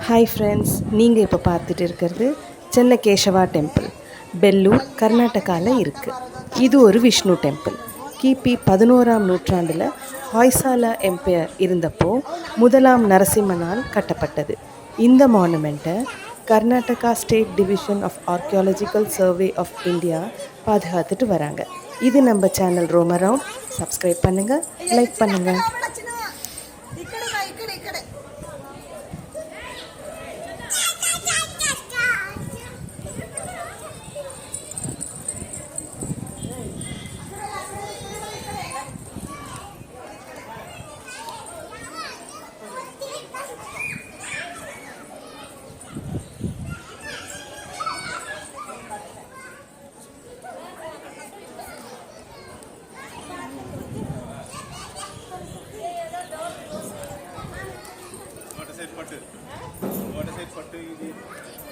Hi friends, நீங்கள் இப்போ பார்த்துட்டு இருக்கிறது சென்னகேசவா டெம்பிள், பெல்லூர், கர்நாடகாவில் இருக்குது. இது ஒரு விஷ்ணு டெம்பிள். கிபி 11ஆம் நூற்றாண்டில் ஹாய்சாலா எம்பையர் இருந்தப்போ முதலாம் நரசிம்மனால் கட்டப்பட்டது. இந்த மானுமெண்ட்டை Karnataka state division of archaeological survey of India பாதுகாத்துட்டு வராங்க. இது நம்ம சேனல் ரோம் அரவுண்ட். சப்ஸ்கிரைப் பண்ணுங்கள், லைக் பண்ணுங்கள். What is it?